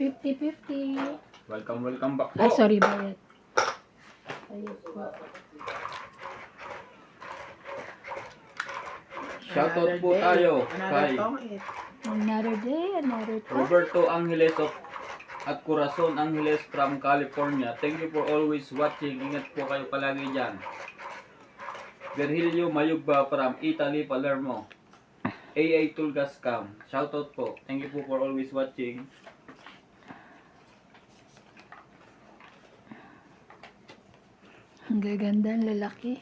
50-50. Welcome back po. Ah, sorry, bayad. Ayun po. Shoutout po tayo kay Another day, another time. Roberto Angeles at Corazon Angeles from California. Thank you for always watching. Ingat po kayo palagi dyan. Virgilio Mayugba from Italy, Palermo. AA Tulgascam. Shoutout po. Thank you po for always watching. Ang gaganda ang lalaki.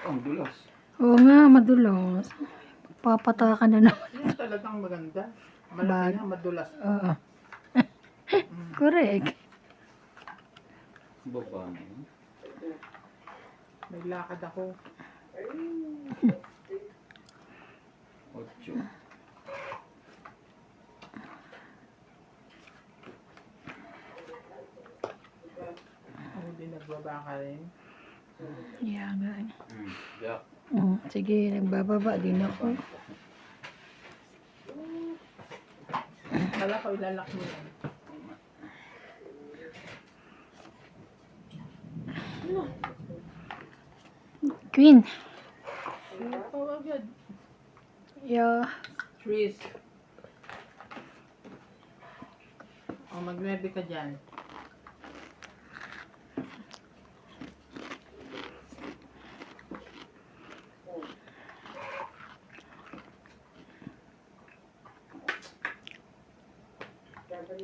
Oh, ang dulas. Oo nga, madulas. Papataka na naman. Yan talagang maganda. Bag. Malaki na, madulas. Oo. Correct. Baba na. Naglakad ako. 8. Hindi nagbaba ka rin. Yeah, nga. Yeah. Sige, nagbababa din ako. Kala ko ilalak mo yan. Queen. Ito agad. Yeah. Trees. O, mag-9 ka dyan.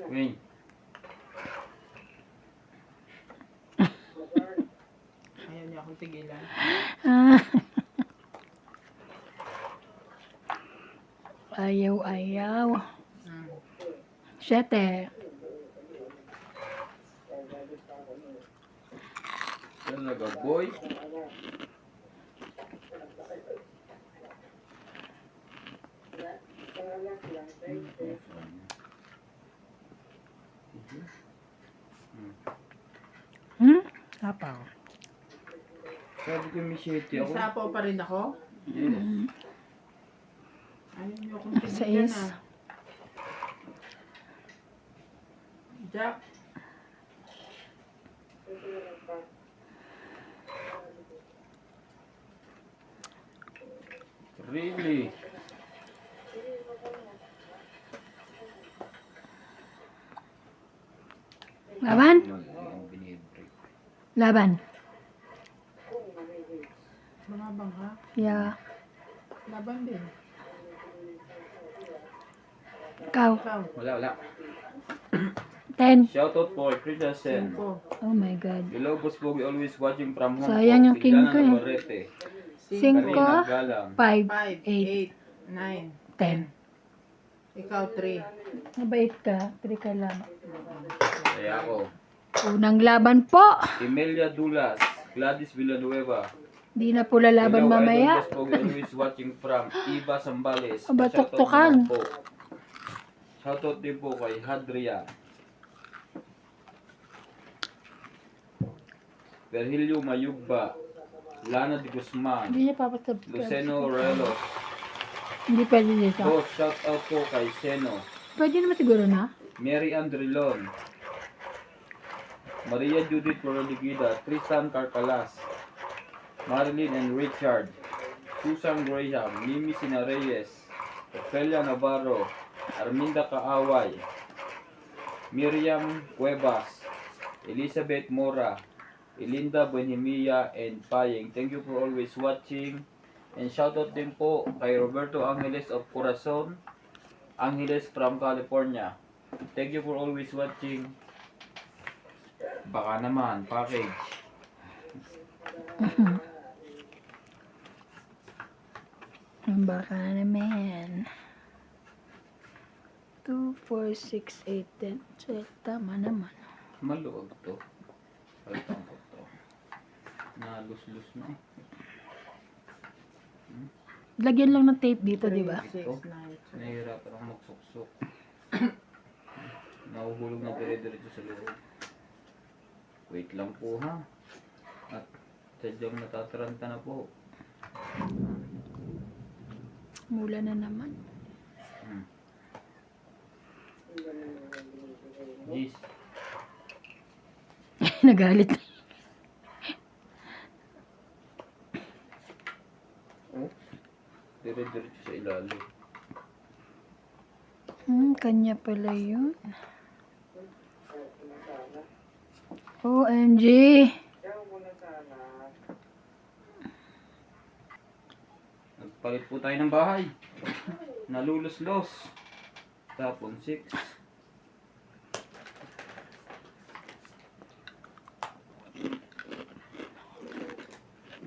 Wing. Ayaw niya akong tigilan. Ah. Ayaw. Hmm. 7. Talaga, boy. Apaw. Sabi ko, Michete ako. Sapaw pa rin ako? Yes. Ayaw niyo akong tigilan 6. ah. Jack. Really? Laban? Ang binibreak. Laban. Lumabang ha? Yeah. Laban din. Ikaw. Ikaw. Wala. 10. Shoutout po kay Christian. 5. Oh my God. Hello, Boss Bogi, always watching from Hong Kong. Sayang yung king ko eh. Navarrete. 5. Karina Galang. 5. 5, 8. 8, 9, 10. Ikaw 3. Mabait ka. 3 ka lang. Kaya ako. Unang laban po. Emilia Dulas. Gladys Villanueva. Di na po lalaban Hello, mamaya. Idol Boss Bogi, always watching from Iba Zambales. Aba, Shoutout tuktukan. naman po. Shoutout din po kay Hadria. Virgilio Mayugba. Lana de Guzman. Hindi niya papatab. Luceno Relos. Hindi pwede dito. Boss, shoutout po kay Seno. Pwede naman siguro na. Mary Andrilon. Maria Judith Rodigida. Tristan Carcalas. Marilyn and Richard. Susan Graham. Mimi Sina Reyes. Ofelia Navarro. Arminda Kaaway. Miriam Cuevas. Elizabeth Mora. Elinda Benjamia and Payeng. Thank you for always watching. And shoutout din po kay Roberto Angeles of Corazon Angeles from California. Thank you for always watching. Baka naman, package. Baka naman. 2, 4, 6, 8, 10. 12. Tama naman. Maluwag to. Palitan ko to. Nalus-lus na eh. Lagyan lang ng tape dito, di ba? 6, 9, Nahihirapan akong magsuksok. Nahuhulog na dire-diretso sa loob. Wait lang po ha. At sadyang natataranta na po. Mula na naman. Jeez. Nagalit. Oh. Dire-diretso sa ilalim. Kanya pala yun. OMG. Nagpalit po tayo ng bahay. Nalulos-los. Tapon 6.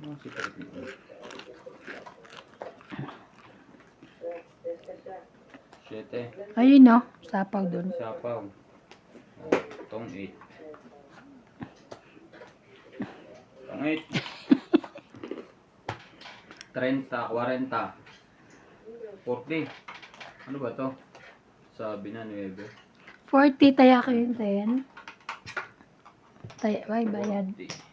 Ano si palit nito? Siyete. Ayun no. Sapaw dun. Sapaw. Tong 8. Tong 8. 30, 40. 40. Ano ba to? Sabi na 9. 40 taya ko yun, Tayan. Taya, ay, bayad. 40.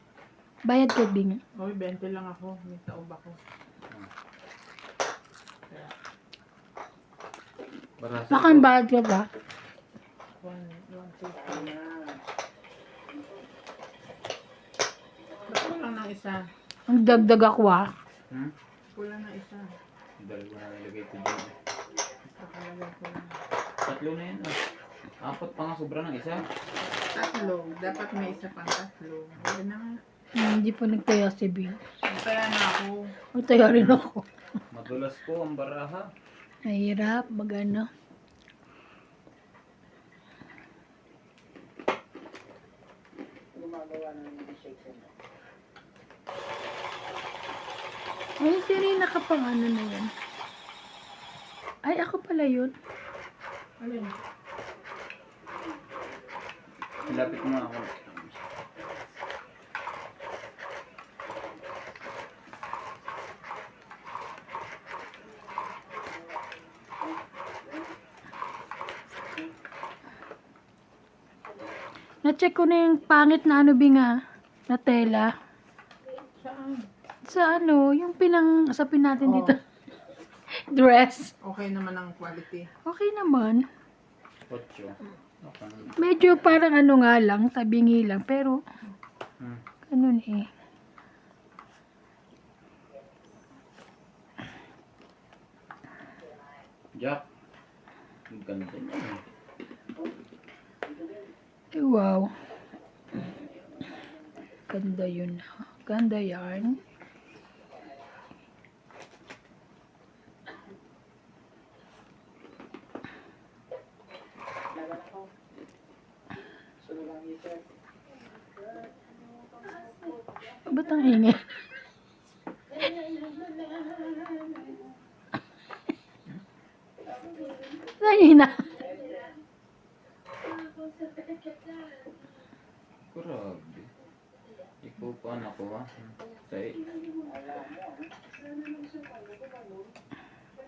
Bayad kay Bing. Uy, 20 lang ako. May taob ako. Barasa Baka ang bayad ka ba? 150. Ba't kulang ng isa? Ang dagdag ako ah. Kulang ng isa. Dalawa na nilagay ko dyan. Kakalagay ko lang. 3 na yan. 4 pa nga sobra ng isa. 3. Dapat may isa pang 3. Wala na nga. Hindi pa nagtaya si Bing. Kaya na ako. Nagtaya rin ako. Madulas ko ang baraha. Mahirap, magano. Ay, si Rina ka pang ano na yan. Ay, ako pala yun. Alin? Ilapit mo ako. Na-check ko na yung pangit na ano Binga. Na tela. Saan? Sa ano, yung pinang-asapin natin Oh. dito. Dress. Okay naman ang quality. Okay naman. 8. Okay. Medyo parang ano nga lang, tabingi lang. Pero, ganun eh. Jack. Ang ganda niya. Eh, wow. Ganda yun. Ganda yarn. Ba't ang ingay? Nahina. Grabe. Ikaw pa anak ko ha. Say.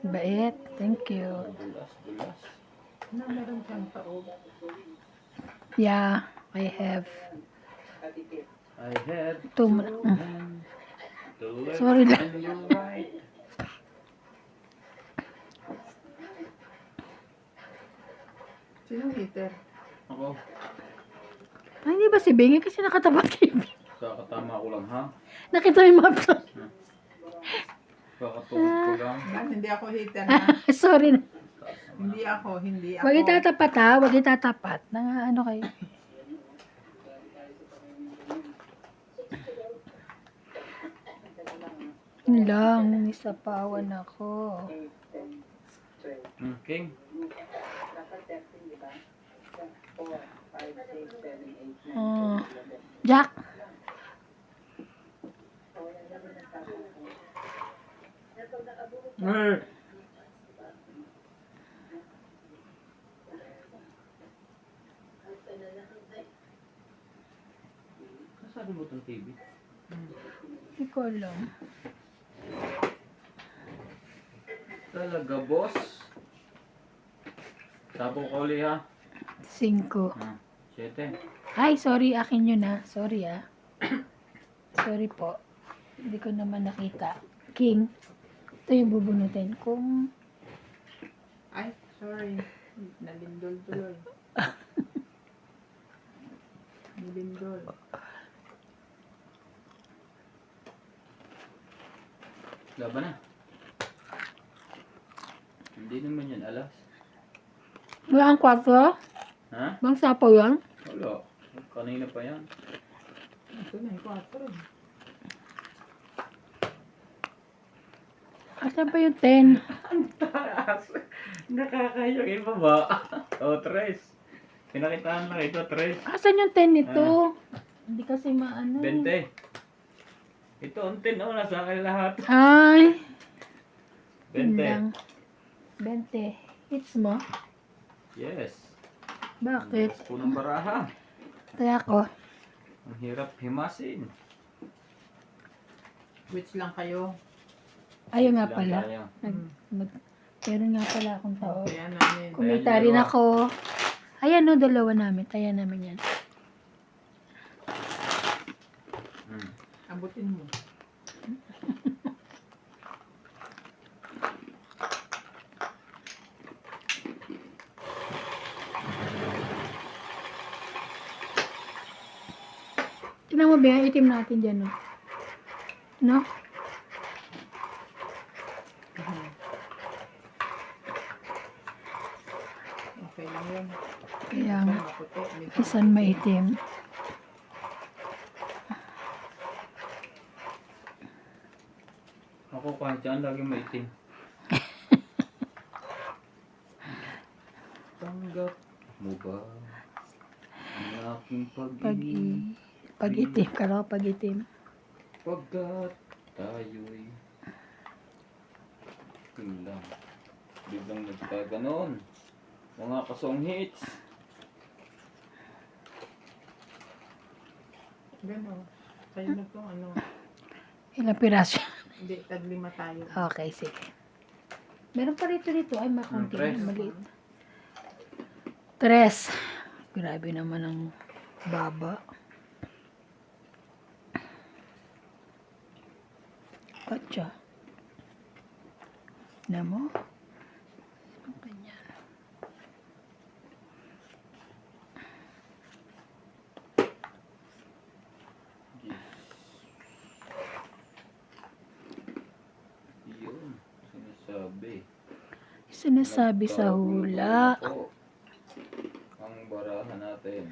Bait. Thank you. Dulas. Na meron siyang taob. Yeah, I have. I had Two. the left Sorry lang. and the right. Sinong heater? Ako. Ay, hindi ba si Bingy? Kasi nakatapat kay Bingy. Kakatama ko lang ha. Nakita mo yung map. Kakatulog ko lang. Bakit hindi ako heater ha? Sorry na. Hindi ako. Huwag itatapat ha. Huwag itatapat. Ano kayo? Yun lang. Nisapawan ako. Okay. Jack. Nasabi mo itong TV? Hindi ko alam. Talaga, boss. Sabo ko uli ha. 5. 7. Ay, sorry. Akin yun ha. Sorry ah. Sorry po. Hindi ko naman nakita. King. Ito yung bubunutin. Kung Ay, sorry. Nalindol tuloy. Laban na. Hindi naman yan alas. Wala ang 4? Ha? Bang sapaw yan? Wala. Kanina pa yan. Ito na yung 4. Asan pa yung 10? Ang taas. Nakakahiya. Iba ba? O, tres. Pinakitaan lang ito, tres. Asan yung 10 nito? Hindi kasi maano. 20. Ito, ang 10. Oh, nasa akin lahat. Ay. Yun 20. lang. 20. Hits mo? Yes. Bakit? Ang po ng baraha. Kaya ko. Ang hirap himasin. Which lang kayo. Ayun nga Silang pala. tayo. Meron nga pala akong tao. Kaya namin. Kumita rin ako. Ayan no, dalawa namin. Taya namin yan. Hmm. Abutin mo. Tingnan mo ba yung itim natin dyan, no? No? Okay lang yun. Kaya Minsan nga. maputi, minsan Isan maitim. Ako kahit dyan, lagi maitim. Tanggap mo ba ang aking pag-ibig? Pag-itim. Kala ko pag-itim. Pagkat tayo'y yun lang. Biglang nagkaganon. Mga kasong hits. Gano'n. Kayo na to, ano. Ilang piraso. Hindi, taglima tayo. Okay, sige. Meron pa rito. Ay, makunti. Tres. Maliit. 3. Grabe naman ang baba. Katsa. Na mo? Ano ganyan? Yun. Sinasabi. Sinasabi sa hula. Nagkagulo po ang baraha natin.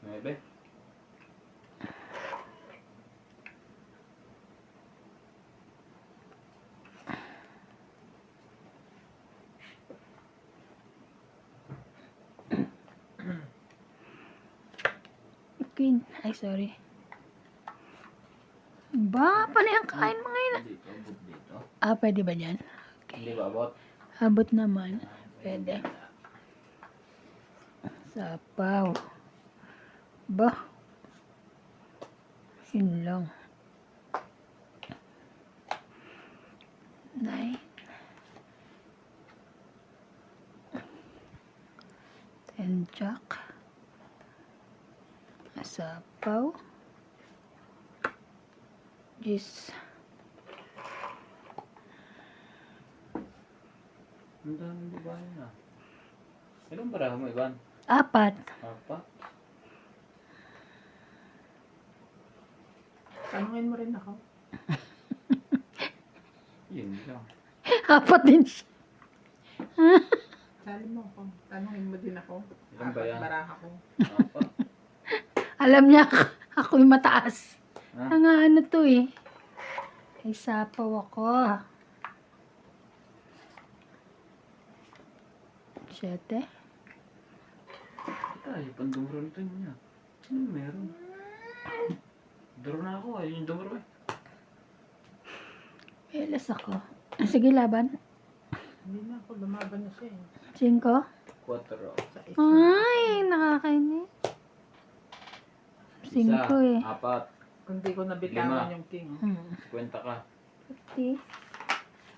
Nuebe. Queen. Ay, sorry. Ba, paano yung kain mo ngayon? Dito, abot dito. Ah, pwede ba dyan? Hindi ba abot? Abot naman. Pwede. Sapaw. Ba? Yun lang. 9. 10 jack. Sapaw. 10. Ang daming babae na. Ilang baraha mo, Ivan? 4. Apat? Tanungin mo rin ako. Yun lang. 4 din siya. Sali mo ako. Tanungin mo din ako. Ilan ba yan? Baraha ko. Apat? Alam niya, ako yung mataas. Ha? Ang ano to eh. Ay, sapaw ako. 7. Ay, pandumron ito niya. Ano meron? Duro na ako. Ayun yung dumuro eh. Elas ako. Sige, laban. Hindi na ako. Lumaban na siya eh. 5. 4. Sa isa. Ay, nakakainis. 5 eh. Apat. Kung di ko nabitawan 5. yung king. 50 ka. 50.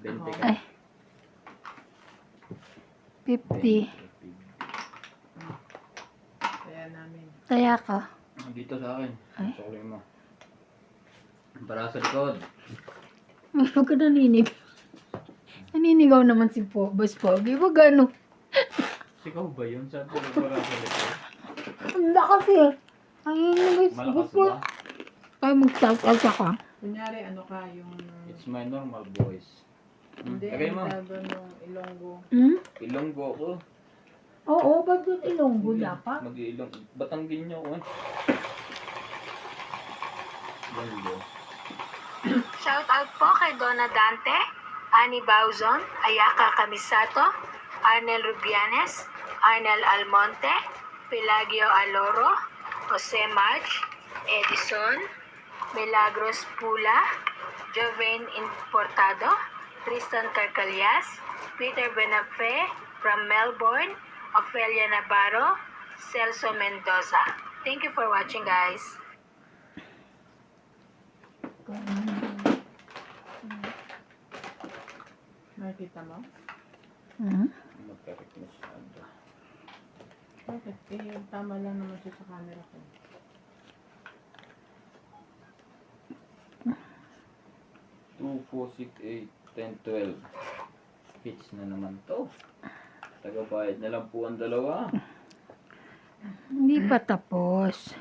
20 ka. Ay. 50. Kaya namin. Taya ka. Dito sa akin. Ay. Sorry mo. Para sa likod. Huwag ka naninig. Naninigaw naman si Boss Pogi. Wag ano. Ikaw ba yun? Saan po para sa likod? Ang lakas eh. Ayun yung Malakas Boss ba? Kaya mag-shout out ako. Kunyari, ano ka, yung... It's my normal voice. Hindi, Lagay mo. ang tawag nung Ilonggo. Hmm? Ilonggo ko. Oo, ba't doon Ilonggo dapat? Mag-iilong. Batanggin niyo ko eh. Ilonggo. Shout out po kay Donna Dante, Annie Bauzon, Ayaka Camisato, Arnel Rubianes, Arnel Almonte, Pelagio Aloro, Jose March, Edison, Milagros Pula, Jovain Importado, Tristan Carcalias, Peter Benafe from Melbourne, Ofelia Navarro, Celso Mendoza. Thank you for watching, guys. Nakikita mo? Hmm? Magkarik masyado. Bakit? Eh, tama lang naman siya sa camera ko. Two, 4, 6, 8, 10, 12. Hits na naman to. Tagabayad na lang po ang dalawa. Hindi pa tapos.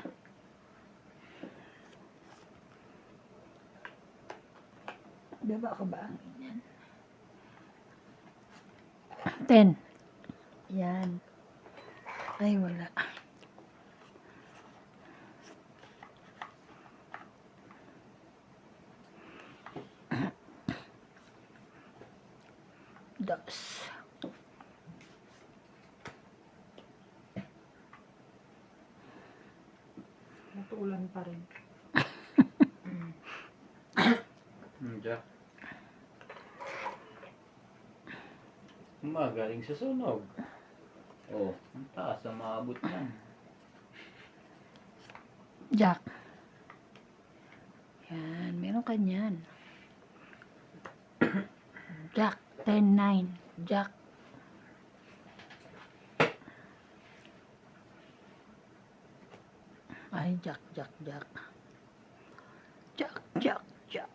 Baba ka ba ang ganyan? 10. Yan. Ay, wala. Dos. Natuulan pa rin. Jack. Magaling sa sunog. Oh, ang taas ang maabot niyan. Jack. Yan, meron ka niyan. Jack, 10-9. Jack. Ay, Jack, Jack, Jack. Jack, Jack, Jack.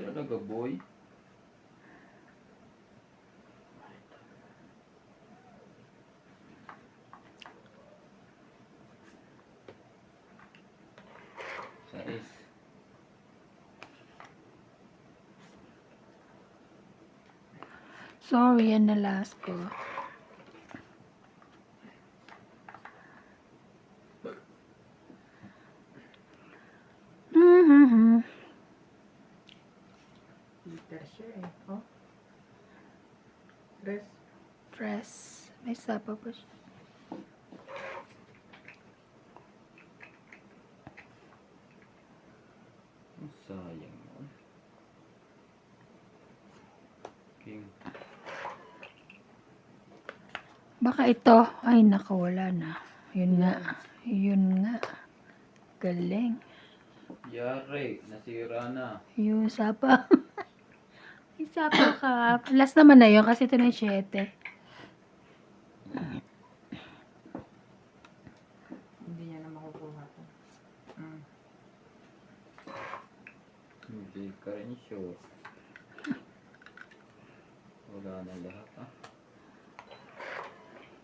Talaga, boy. Sais. Sorry, yan na last ko. Mm-hmm. Peter siya eh. Oh. Dress. Press. May sapa pa siya. Ang sayang nun. King. Baka ito. Ay, nakawala na. Yun nga. Yun nga. Galing. Yari, nasira na. Yung sapa. May sapa ka. Last naman na yun kasi ito na yung 7. Hindi niya na makukuha to. Hindi ka rin sure. Wala na lahat ah.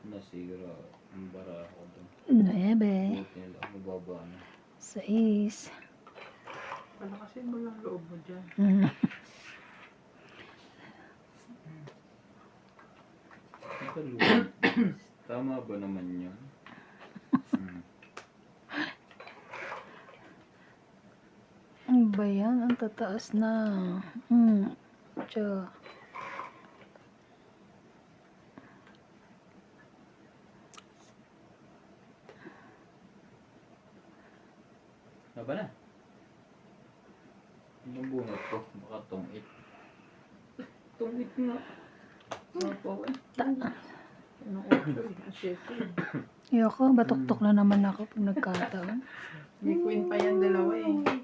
Nasira ang baraho doon. 9. Buti nila, mababa na. 6. Palakasin mo yung loob mo dyan. Mm. Nakaluwag. Tama ba naman yun? Ano ba yan? Ang tataas na. Tiyo. Naba na? Yung bunot ko, baka tungit. Tungit nga. Mapaw eh. Ano ko ito eh. Asyete. Ayoko, batok-tok na naman ako pag nagkataon. May queen pa yan dalawa eh.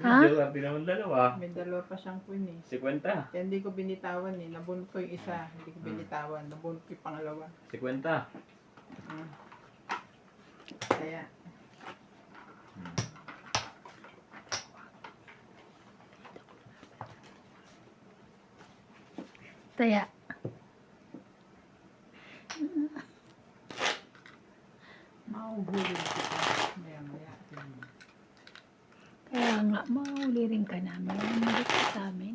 Ha? Grabe naman dalawa. May dalawa pa siyang queen eh. 50. Kaya hindi ko binitawan eh. Nabunot ko yung isa. Hindi ko binitawan. Nabunot ko yung pangalawa. 50. Mm. Kaya. Taya. Mauhuli kita. Maya-maya. Kaya nga, mahuli rin ka namin. Hindi ka sa amin.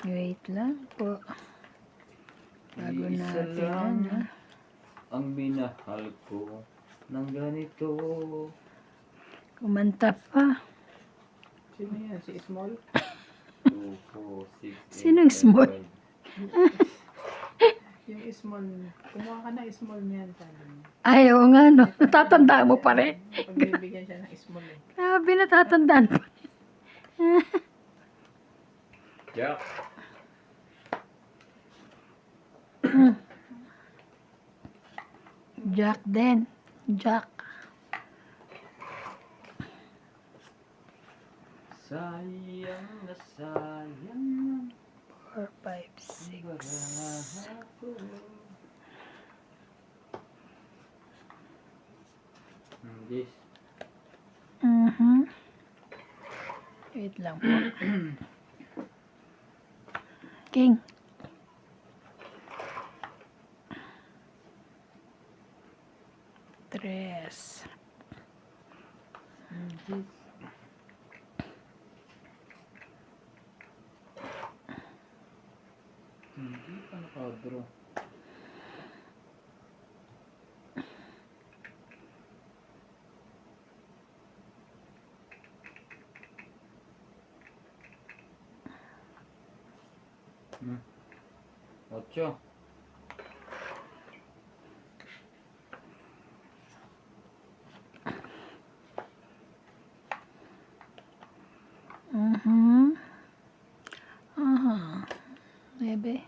Wait lang po. Bago Isa natin lang ano. ang minahal ko ng ganito. Kumanta pa. Sino yan? Si Small? 2, 4, 6, 8, Sinong small? 12. Yung Small. Kumuha ka na Small niyan. Sabi niya. Ay, oo nga no. Natatandaan mo pa rin. Pagbibigyan siya ng Small eh. Grabe, natatandaan pa. Jack. Jack din. Jack. Sayang na sayang 4, 5, 6. baraha ko. This. Wait lang po. King. Tres. This. Hindi pa nakadraw. Ocho. Bebe.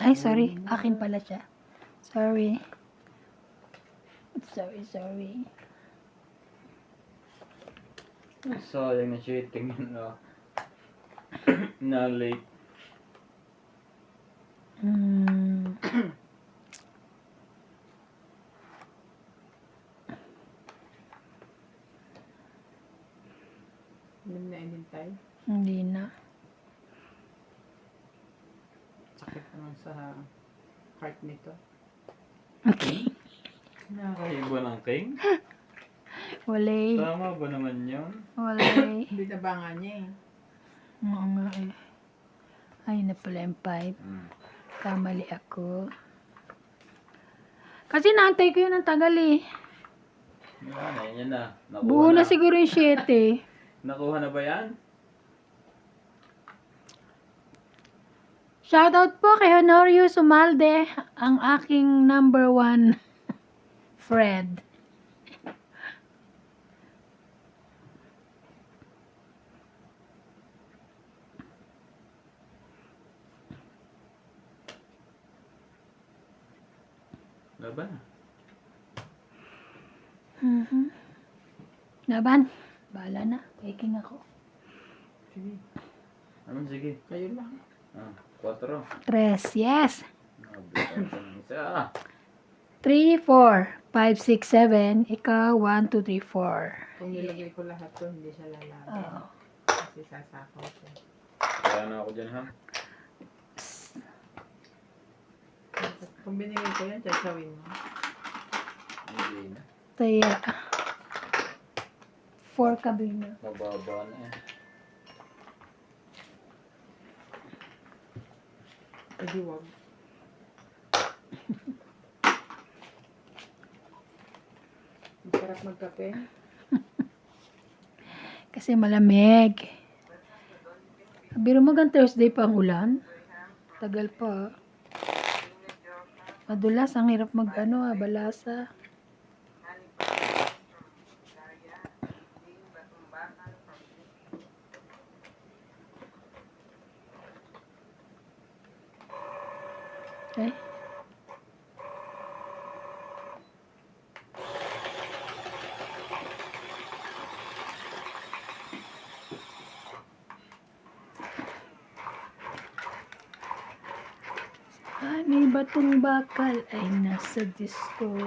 Ay, sorry. Akin pala siya. Sorry. Sorry. Sayang na cheating na na late. Inom na inintay. Hindi na. Sakit naman sa heart nito. Okay. Nakakaiba ng king? Walay. Tama ba naman yun? Walay. Binabangan niya eh. Oo nga eh. Ay, na pala yung 5. Kamali ako. Kasi naantay ko yun ng tagal eh. Yan na. Nakuha Buo na siguro yung 7. Nakuha na ba yan? Shoutout po kay Honorio Sumalde, ang aking number 1 friend. Laban. Laban. Bahala na. Peking ako. Sige. Anong sige? Kayo lang. 4. 3. Yes. Nabitan ko ng isa. 3, 4, 5, 6, 7. Ikaw, 1, 2, 3, 4. Kung nilagay ko lahat to, hindi siya lalaban. Oo. Kasi sasakaw siya. Kaya na ako dyan ha. Kung binigay ko yan, chachawin mo. Hindi na. Taya. 4 kabina. Mababa na eh. Pwede wag. Sarap magkape. Kasi malamig. Biro mo gan Thursday pa ang ulan. Tagal pa. Madulas, ang hirap balasa. Okay. Ani batong bakal ay nasa disco.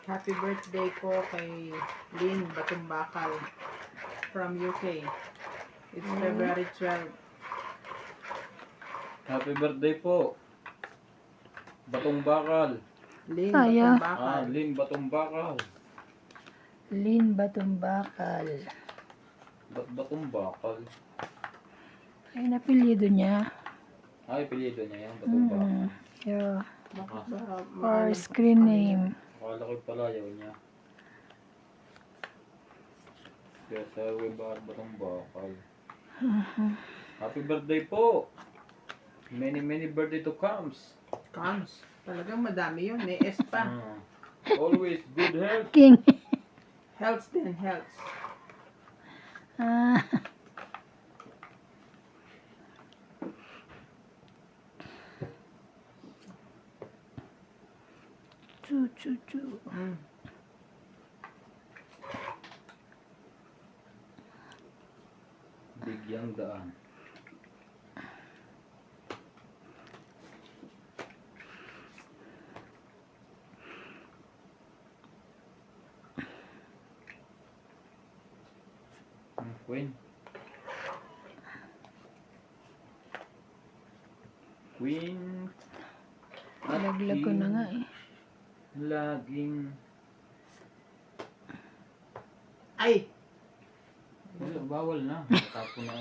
Happy birthday po kay Lynn Batumbakal from UK. It's February 12. Happy birthday po. Batong Bakal. Lynn Kaya. Batumbakal. Lynn Batong Bakal. Lin batong bakal. Ba't Batong Bakal? Ay, napilido niya. Ay, apelyido niya yan. Batong Bakal. Yeah. Bakit ba Or maalam screen ano name. Akala ko pala yaw niya. Kaya sabi ba Batong Bakal? Happy birthday po! Many birthday to comes. Comes. Talagang madami yun. May S pa. Always good health. King. Health din, health. Ah. Chu. Mm. Bigyang daan. Queen. Queen. Laglag ko na nga eh. Laging. Ay! Wala, bawal na. Tapo na.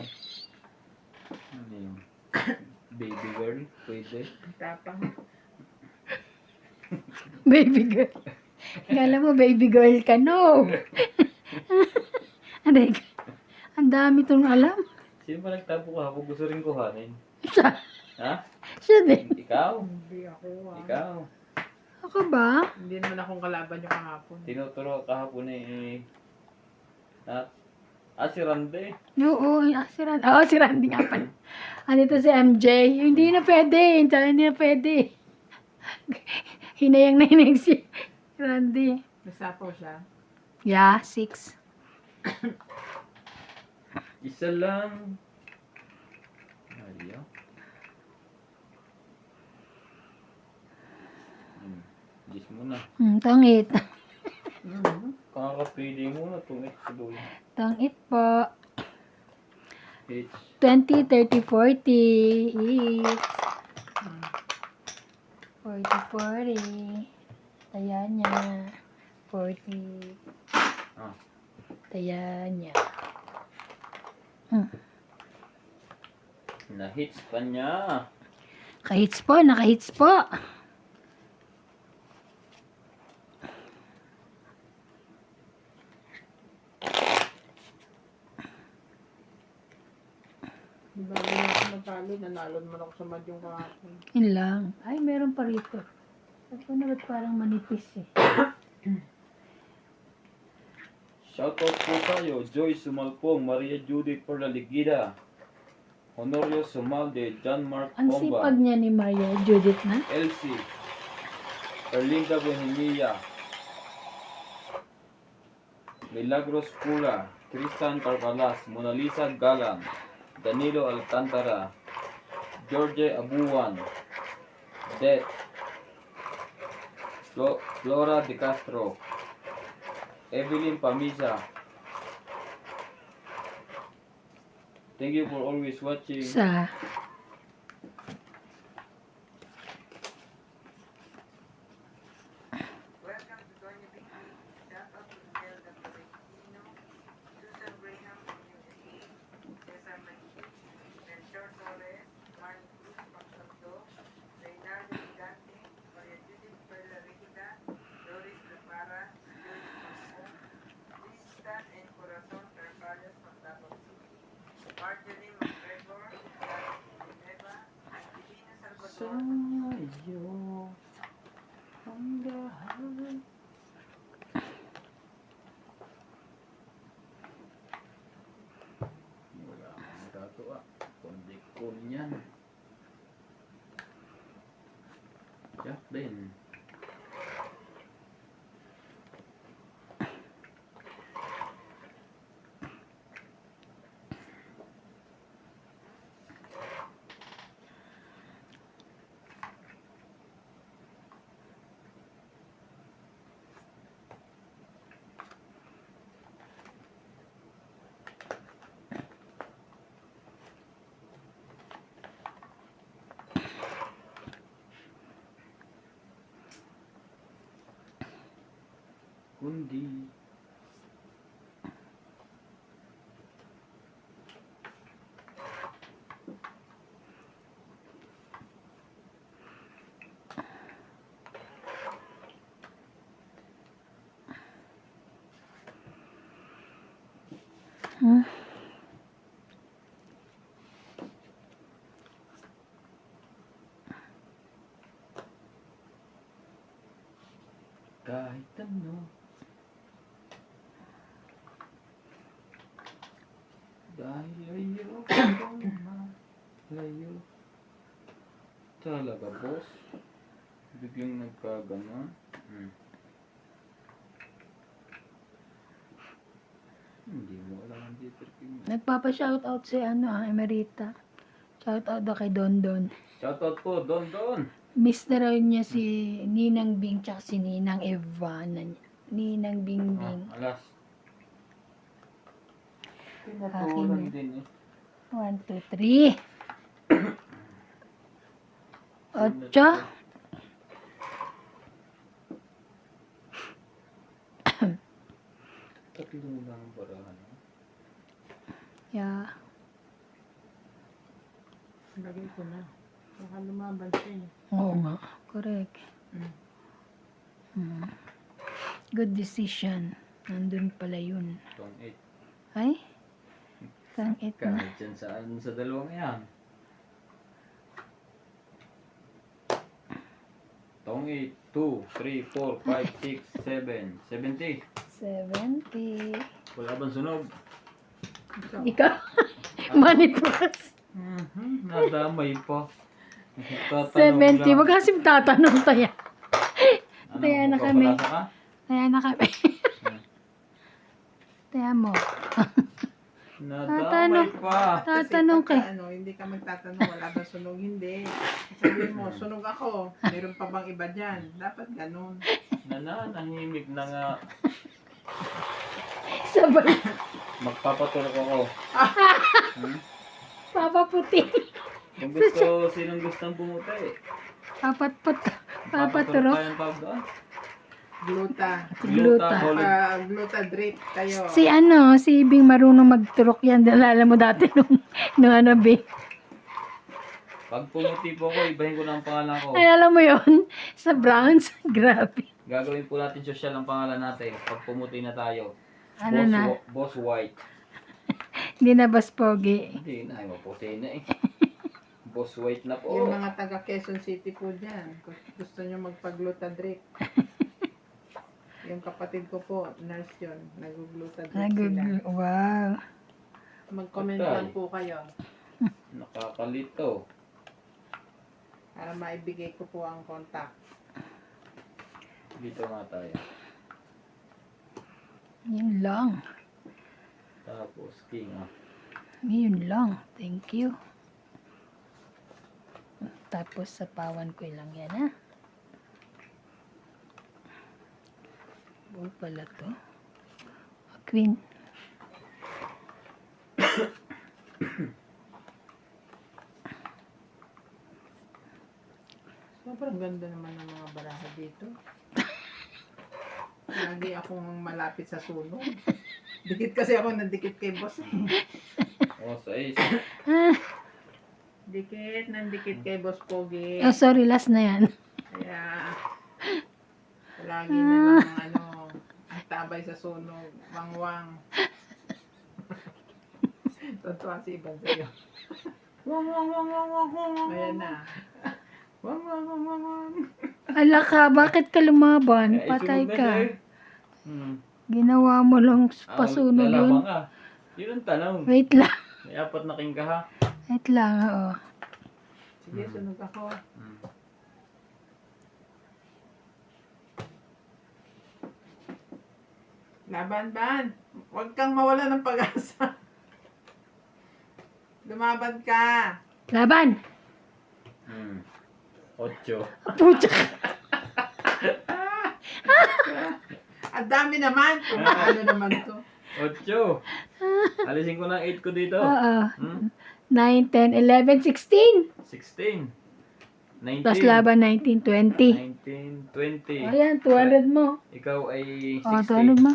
Ano yun? Baby girl. Pwede. Tapang. Baby girl. Kala mo baby girl ka, no? Aray ka. Ang dami tong alam. Sino ba nagtapo ka? Ako gusto rin kuhanin. Siya. Ha? Siya din. Ikaw? Hindi ako. Ikaw? Ako ba? Hindi naman akong kalaban yung kahapon. Tinuturo kahapon eh. Si Rande. Oo, si Randy. Oo, si Randy nga pala. Andito si MJ. Hindi na pwede. Hindi na pwede. Hinayang si Randy. Nasapaw siya. Yeah, 6. Isa lang. Ayaw. Gis mo na. Tangit. Kakapili mo na itong tuloy. Tangit po. H. 20, 30, 40. Each. 40, 40. Taya niya. 40. Ah. Taya niya. Na-hits pa niya. Kahits po, nakahits po. Di ba hindi ako natalo? Nanalo naman ako sa madyong kahapon. Yun lang. Ay, meron pa rito. Sabi ko na ba't parang manipis eh. Shoutout po tayo. Joy Sumalpong, Maria Judith Perlaligida, Honorio Sumalde, John Mark Ang Pomba, sipag niya ni Maria Judith na. Elsie, Erlinda Bohemia, Milagros Pula, Tristan Carcalas, Mona Lisa Galang, Danilo Alcantara, George Abuan, Det, Flora De Castro, Evelyn Pamisa. Thank you for always watching. Sa Welcome to Doña Vicky. Shout out to Imelda Florentino, Susan Graham from USA, Cesar Manchis, Melchor Torres, Marnie Cruz Pagsanto, Reynaldo Gigante, Maria Judith Perla Regida, Doris Lepara, Joyce Pampong, Wala akong magagawa. Kundi kunyan. Jack din. Kundi. Hmm? Kahit ano. Dahil layo kang malayo. Talaga, boss? Biglang nagkaganon? Hindi mo alam ang Dieter King. Nagpapa-shoutout si Emerita. Shoutout daw kay Don Don. Shoutout po, Don Don! Miss na raw niya si Ninang Bing tsaka si Ninang Ivana niya. Ninang Bing Bing. Alas. Akin Pinatulan yan. din eh. 1, 2, 3. 8. Tatlo lang barahan. Yeah. Lagay ko na. Baka lumaban siya eh. Oo nga. Correct. Mm. Hmm. Good decision. Nandun pala yun. Tong 8. Ay? Tang-it na. Kahit yan sa dalawang yan. Tong 8. 2, 3, 4, 5, 6, 7. 70. 70. Wala bang sunog? So, Ikaw? Money plus. Nadamay pa. 70. Wag kasi tatanong tayo. Ano, Kaya na kami. magpapalasa ka? Kaya na kami. Kaya mo. Nadamay pa. Tatanong kasi kay. pagka, hindi ka magtatanong, wala ba sunog? Hindi. Sabihin mo, sunog ako. Meron pa bang iba dyan? Dapat ganun. Nananahimik na nga. Sabay. Magpapatulog ako. Papaputi. Kung gusto, sinong gustong bumuti? Papaturok. tayo ng pag doon. Gluta. Gluta. Solid. Gluta drip kayo. Si Bing marunong magturok yan. Dalala mo dati nung Bing. Pag pumuti po ako, ibahin ko na ang pangalan ko. Ay, alam mo yon sa Browns. Grabe. Gagawin po natin social ang pangalan natin. Pag pumuti na tayo. Ano na? Boss White. Hindi na bas pogi. Hindi na, ay maputi na eh. Boss White na po. Yung mga taga Quezon City po dyan. Kung gusto nyo magpagluta drip. Yung kapatid ko po, nurse yun. Nagugluta drip sila. Wow. Mag-comment Patay. lang po kayo. Nakakalito. Para maibigay ko po ang contact. Dito nga tayo. Yun lang. Tapos, King ah. Yun lang. Thank you. Tapos sa pawan ko lang yan, ha? Buo pala to. Queen. Sobrang ganda naman ng mga baraha dito. Lagi akong malapit sa sunog. Dikit kasi ako nandikit kay boss. Oh, 6. Dikit, nandikit kay boss Pogi. Oh, sorry. Last na yan. Kaya, lagi na lang ang tabay sa sunog. Wangwang. Totoo si Iban sa'yo. Wang, wang, wang, wang, wang, wang, wang. Ayan na. Wang, wang, wang, wang, wang. Ala ka, bakit ka lumaban? Ay, Patay sunog na ka. siya eh. Hmm. Ginawa mo lang Ah, pasunog lalaban yun. ka. Yun ang tanong. Wait lang. May apat na king ka ha. Wait lang, oo. Sige, sunog ako. Hmm. Laban, ban. Huwag kang mawala ng pag-asa. Lumaban ka. Laban! Hmm. 8. Pucha! Ang dami naman. Ano naman to? 8. Alisin ko na 8 ko dito. Oo. Hmm? 9, 10, 11, 16. 16. 19. Tapos laban 19, 20. 19, 20. Ayan, 200 mo. Ikaw ay 60. O, 200 mo.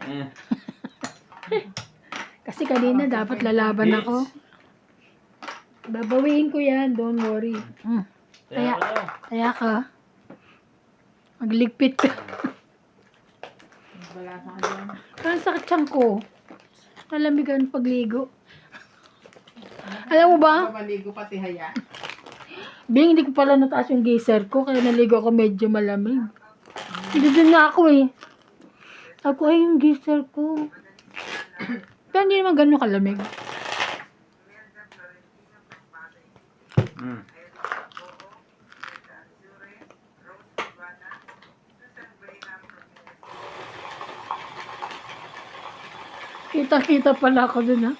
Eh, Kasi kanina dapat lalaban ako. Babawiin ko yan, don't worry. Kaya ka na. Kaya ka. Magligpit ka. Wala ka dyan. Parang sakit siyang ko. Nalamigan pagligo. Alam mo ba? Maligo pati haya. Bing, hindi ko pala nataas yung geyser ko, kaya naligo ako medyo malamig. Hindi din na ako eh. Ako ay yung geyser ko. Pero hindi naman ganun kalamig. Hmm. Kita-kita pala ako dun ha.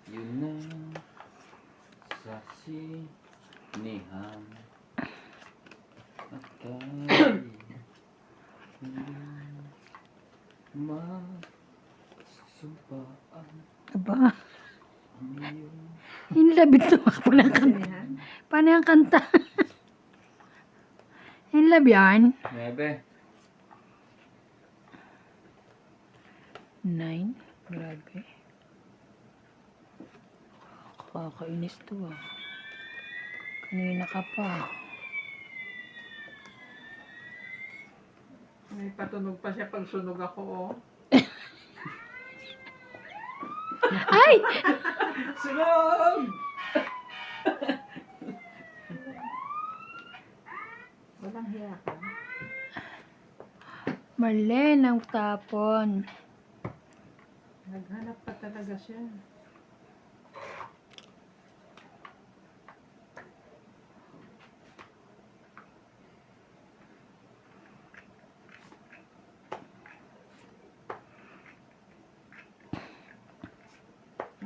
Yun na sa sinihan at tayo masumpaan Aba, ang iyong yung labit tumakbo ng kanta. Sinihan. Paano yung kanta? Yung lab yan. 9. 9. Grabe. Kakainis to ah. Kanina ka pa. May patunog pa siya pag sunog ako, oh. Ay! Sunog! Walang hiya ka. Mali ng tapon. Naghanap pa talaga siya.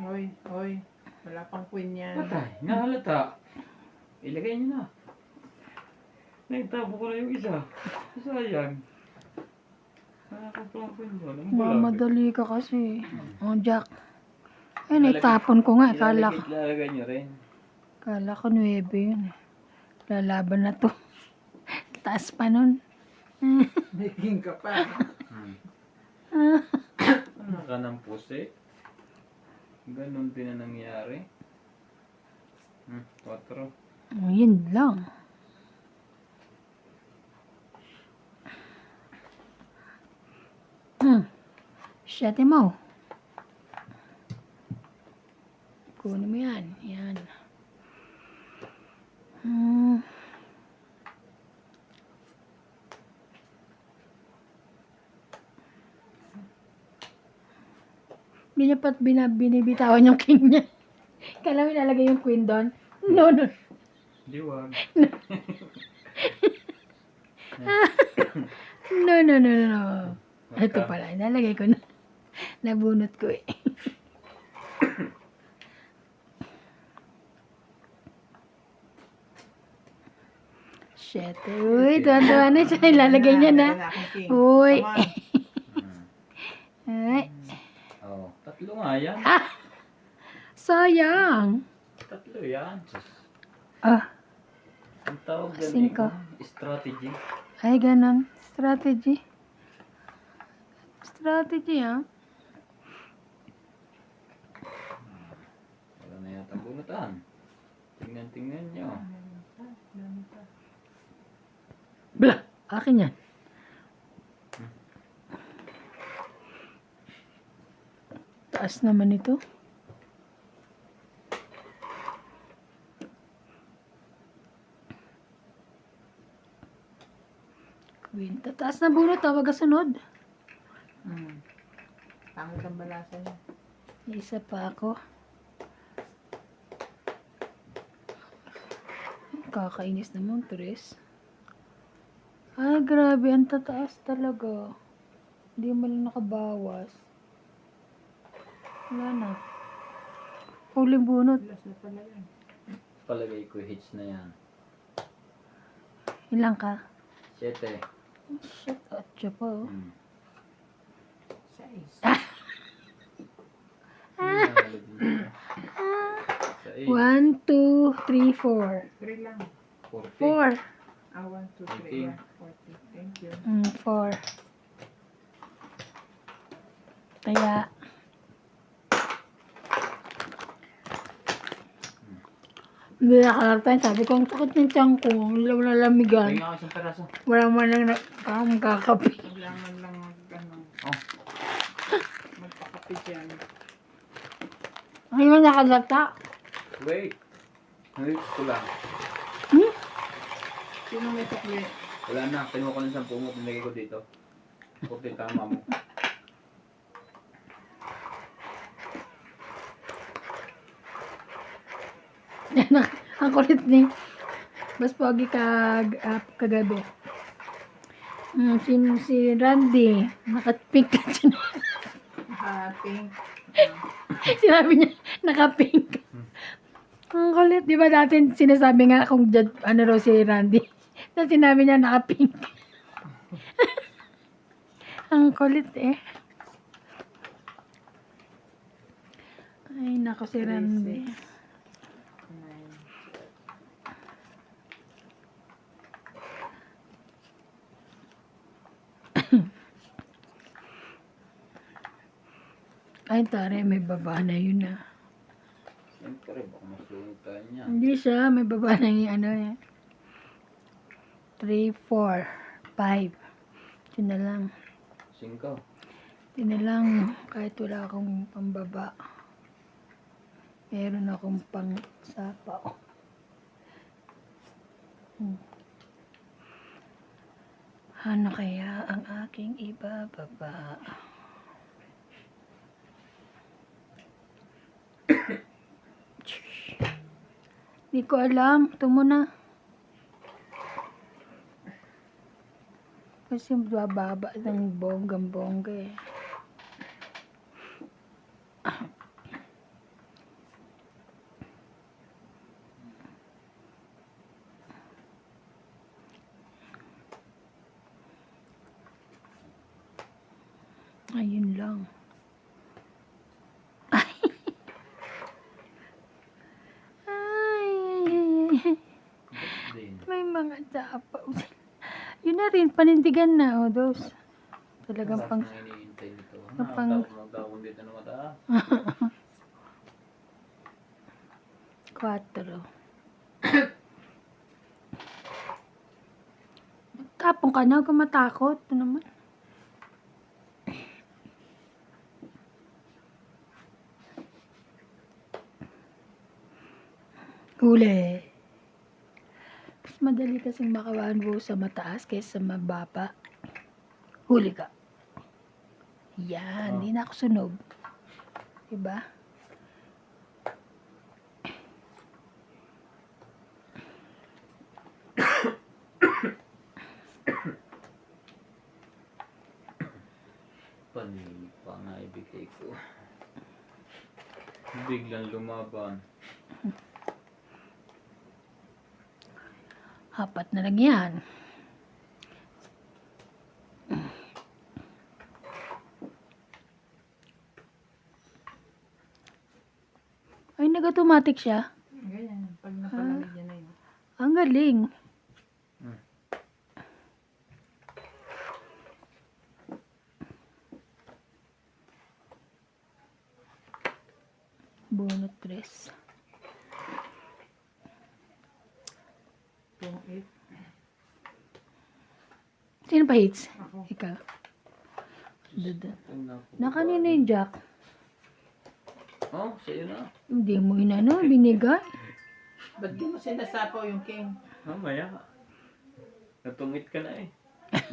Oy, oy. Wala pang queen yan. Patay, nahalata. Ilagay niyo na. Naitabo ko na yung isa. Sayang. Nakakaplang ko yun doon. Ang bulag. Mamadali ka kasi. Oh, Jack. Ay, naitapon ko nga. Ilalagay niyo rin. Kala ko 9 yun eh. Lalaban na to. Taas pa nun. May king ka pa. Ano ka ng pusi? Ganon din na nangyari. 4. Oh, yun lang. Siyete mo. Kunin mo yan. Yan. Binapat binibitawan yung king niya. Kala mo ilalagay yung queen doon? No, no. Diwag. No, no, no, no, no. Ito pala, ilalagay ko na. Nabunot ko eh. Shit. Uy, tuwan-tuwa na siya. Ilalagay niya na. Wala akong king. Uy. Come on. Ay. Oh, 3 nga yan. Sayang. 3 yan. Ah, Ang tawag Singko. ganito, strategy. ay ganun. Strategy. Strategy, ah. Wala na yata bunutan. Tingnan nyo. Blah! Akin yan. Taas naman ito. Queen. Tataas na bunot, tawag kasunod. Pangit ang balasa niya. Isa pa ako. Kakainis naman, Tres. Ay, grabe. Ang tataas talaga. Hindi mo lang nakabawas. Wala na. Huling bunot. Bilas na pala yan. Palagay ko hits na yan. Ilang ka? 7. Shit, atya pa, oh. Hmm. 6. Sa 8. 1, 2, 3, 4. 3 lang. 40. 4. 1, 2, 3. Okay. Yeah, 40. Thank you. 4. Kaya, hindi nakalagtan. Sabi ko, ang sakit ng tiyan ko. Wala lamigan. Tingnan ako isang peraso. Wala man lang kakapi. Kailangan lang Oh. magpakapi dyan. Ngayon nakalata. Wait. Wait ko lang. Sino may sukli? Wala na. Pinuha ko ng 10 mo. Nilagay ko dito. Okay, tama mo. Ang kulit ni. Mas pogi kagabi. Si Randy. Naka-pink ka dyan. Pink. Sinabi niya, naka-pink. Ang kulit. Di ba dati sinasabi nga kung ano raw si Randy. Tapos sinabi niya naka-pink. Ang kulit eh. Ay, nako si Randy. 9. Ay, tare, may baba na yun ah. Siyempre, baka masunod tayo niya. Hindi siya, may baba na yung ano eh. 3, 4, 5. Yun na lang. 5. Yun na lang, kahit wala akong pambaba. Meron akong pang sapaw. Ano kaya ang aking ibababa? Hindi ko alam. Ito muna. Kasi bababa ng bonggang-bongga eh. Ayun lang. Din. May mga sapaw. Yun na rin, panindigan na. O, dos. Talagang pang... Ang iniintay nito. Pang- Magdawon dito na mataas. 4. Tapong ka na, huwag kang matakot. Ito naman. Huli. Mas madali kasing makawanbo sa mataas kaysa mababa. Huli ka. Yan, hindi na ako sunog. Diba? Panimig pa nga ibigay ko. Biglang lumaban. 4 na lang yan. Ay, nag-automatic siya. Ganyan. Pag napalamig yan na yun. Ang galing. Bunot 3. Kung it. Sino pa hits? Ako. Ikaw. Dada. Tingnan ko. Na kanina yung Jack. Oh, sa'yo na. Hindi mo inano, binigay. Ba't di mo sinasapaw yung king? Mamaya. Natungit ka na eh.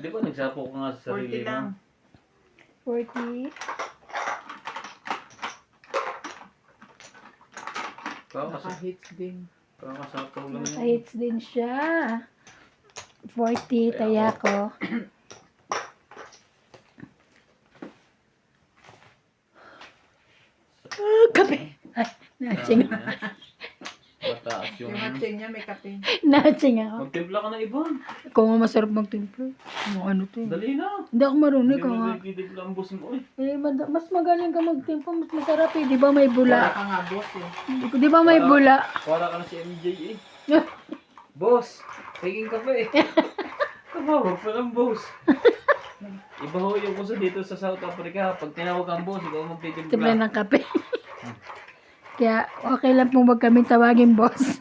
Di ba nagsapo ka nga sa 40 sarili lang. mo? 40. Naka-hits din. Kakasapaw lang Sa yan. hits din siya. 40, taya ko. Kape. Ay, naching. Mataas yung... Yung matching niya may kape. Naching ako. Magtimpla ka na iba. Ikaw nga masarap magtimpla. Ano to eh. Dali na. Hindi ako marunong. Hindi Ikaw mo nga. nagtitimpla ang boss mo eh. Mas magaling ka magtimpla. Mas masarap eh. Di ba may Wala bula? ka nga boss eh. Di ba may bula? Para ka na si MJ eh. Boss, tingin ka pa eh. Tumawag pa ng boss. Iba ho yung uso dito sa South Africa. Pag tinawag ang boss, ikaw Timpla magtitimpla. ng kape. Kaya okay lang po wag kaming tawagin boss.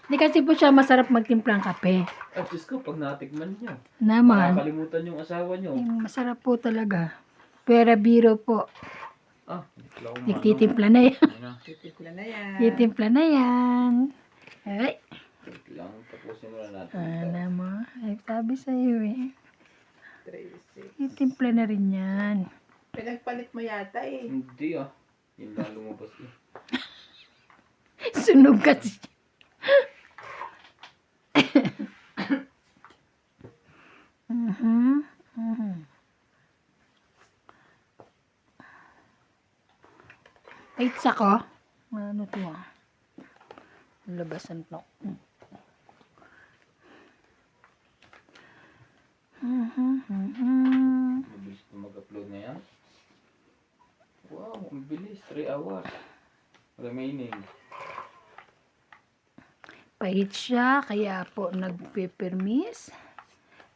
Di kasi po siya masarap magtimpla ng kape. At Diyos ko, pag natikman niyo, Naman. makakalimutan yung asawa niyo. Masarap po talaga. Pera biro po. Ah, hindi ako Nagtitimpla na yan. Titipla na yan. Titimpla na yan. Ay. Wait lang, tapusin muna natin ito. Ano mo? Ay, sabi sa'yo eh. 36. Titimpla na rin yan. Pinagpalit mo yata eh. Hindi ah. Yun lang lumabas eh. Sunog kasi. Mhm. Mhm. Lights ako. Ano to ah? Labasan to. Mabilis ko mag-upload ngayon. Wow, ang bilis. 3 hours. Remaining. Pahit siya, kaya po nagpe-permis.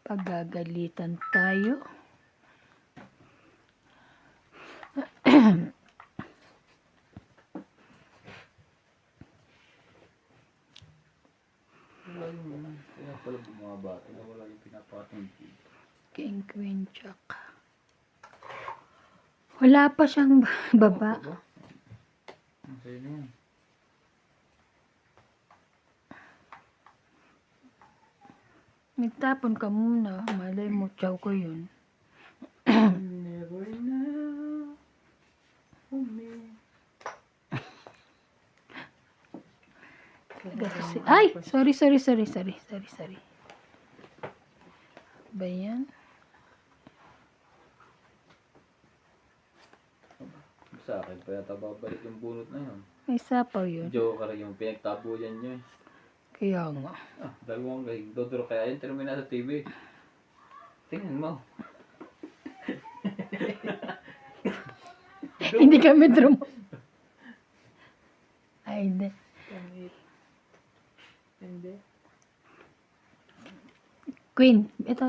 Pagagalitan tayo. Wala yung kaya pala bumaba. Kaya wala yung pinapatong dito. King Queen Jack. Wala pa siyang baba. Diba? Ang sa'yo na yan. Nagtapon ka muna. Malay mo, chow ko yun. Never know. Ay! Sorry. Ba yan? Sa akin pa yata babalik yung bunot na yun. May sapaw yun. Joker yung pinagtabuyan nyo eh. Kaya nga. Ah, dalawang kahig. Dodoro kaya yun. Termina sa TV. Tingnan mo. Hindi kami drum. Ay, hindi. Pangit. Hindi. Queen, ito.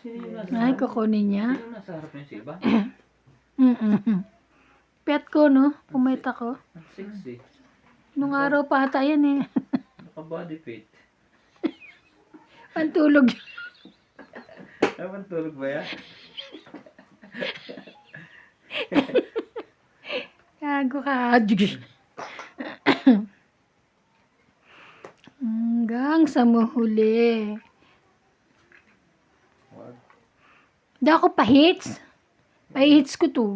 Sino yung nasa Ay, kukunin niya. Sino nasa harap niya si Iba? Pet ko, no? Pumayta ko. Ang sexy. Nung araw pa ata yan eh. Naka-body fit. Pantulog. Ay, pantulog ba yan? Gago ka. Hanggang sa mahuli. Wag. Hindi ako pa-hits. Pa-hits ko to.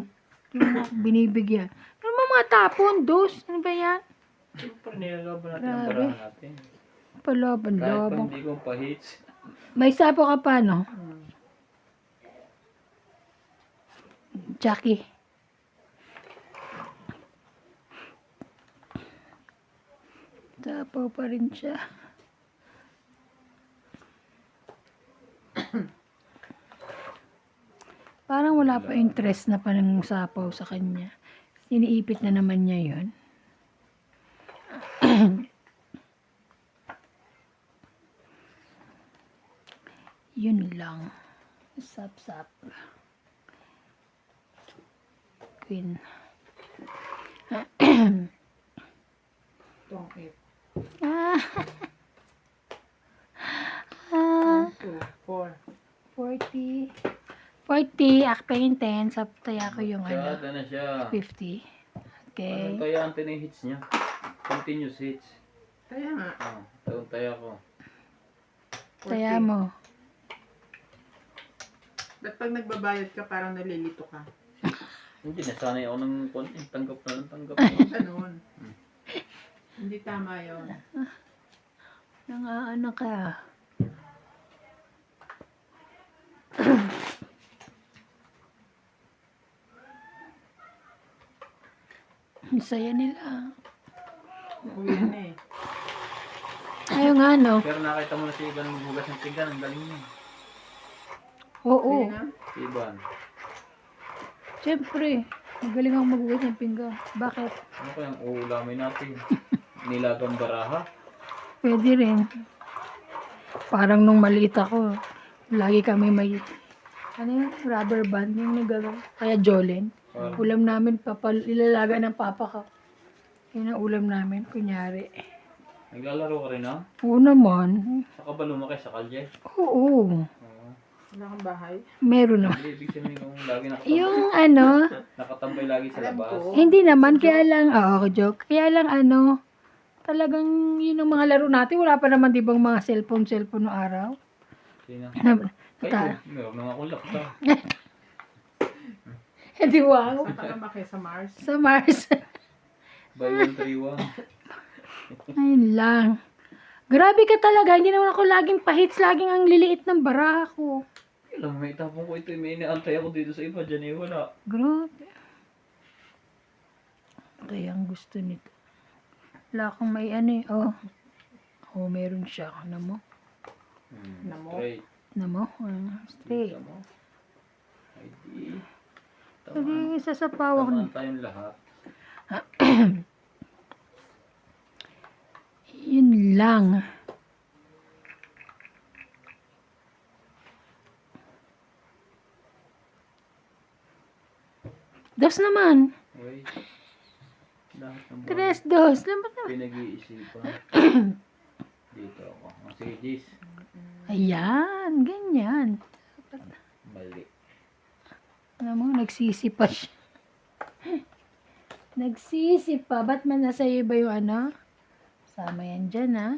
Hindi mo ako binibigyan. Ano mga tapon? Dos? Ano ba yan? Siyempre, nilalaban natin ang Grabe. barahan natin. Kahit pa Palaban-laban. hindi ko pa-hits. May sapo ka pa, no? Jackie. Sapaw pa rin siya. Parang wala pa interest na panang sapaw sa kanya. Iniipit na naman niya yun. Yun lang. Sap-sap. Queen. Tong 8. Ah. Ah. 2, 4. 40. 40. Akpengin 10. Sabtaya ko yung Masyado na siya. 50. Anong Okay. tayaan na yung hits niya? Continuous hits. Kaya nga. Taon taya ko. 40. Taya mo. Ba't pag nagbabayad ka, parang nalilito ka? Hindi, nasanay ako ng konti. Tanggap na lang, tanggap. Ganun. Hindi tama yun. Ano ka? Ang saya nila. Uwi na eh. Ayaw nga, no? Pero nakita mo na si Ivan maghugas ng pinggan. Ang galing niya. Oo. Uwi na? Si Ivan. Siyempre. Magaling akong maghugas ng pinggan. Bakit? Ano kayang uulamin natin? Nilagang baraha? Pwede rin. Parang nung maliit ako, lagi kami may rubber band yung nagagawa. Kaya Jolene. Ulam namin, ilalaga ng papa ko. Yun ang ulam namin, kunyari. Naglalaro ka rin, ha? Oo naman. Saka ba lumaki sa kalye? Oo. Wala kang bahay? Meron naman. Hindi, ibig sabihin kung lagi Yung nakatambay lagi sa Alam labas. ko. hindi naman, kaya lang, joke. Kaya lang talagang yun ang mga laro natin. Wala pa naman, di bang mga cellphone noong araw? Sino? Ta- Kayo, meron na akong laptop. Hindi, wow. Saan ka lumaki? Sa Mars? Sa Mars. Buy 131. Ayun lang. Grabe ka talaga. Hindi naman ako laging pahits. Laging ang liliit ng baraha ko. Alam, may tapong ko ito. May inaantay ako dito sa iba. Diyan eh, wala. Grabe. Kaya ang gusto nito. Wala akong may meron siya. Ano mo? Namo. Straight. Ano mo? Straight. Kita mo. ID. Hindi, isa sa pawak Tamaan tayong lahat. Yun lang. Dos naman. Wait. Lahat ng mga Tres, dos. Lambat na. pinag-iisipan. Dito ako. Sige, Jis. Ayan, ganyan. Mali. Alam mo, nagsisi pa siya. Nagsisi pa. Ba't man nasa iyo ba yung Sama yan dyan, ha?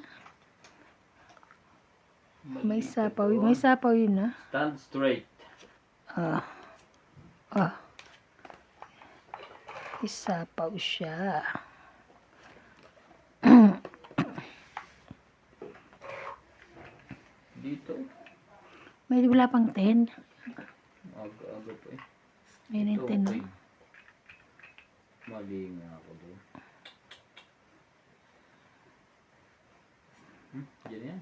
Mali May sapaw. ito. May sapaw yun, ha? Stand straight. Isapaw siya. Dito. May wala pang 10. Aga-aga pa eh. May Ito, 10, no? okay. Mali nga ako doon. Diyan yan.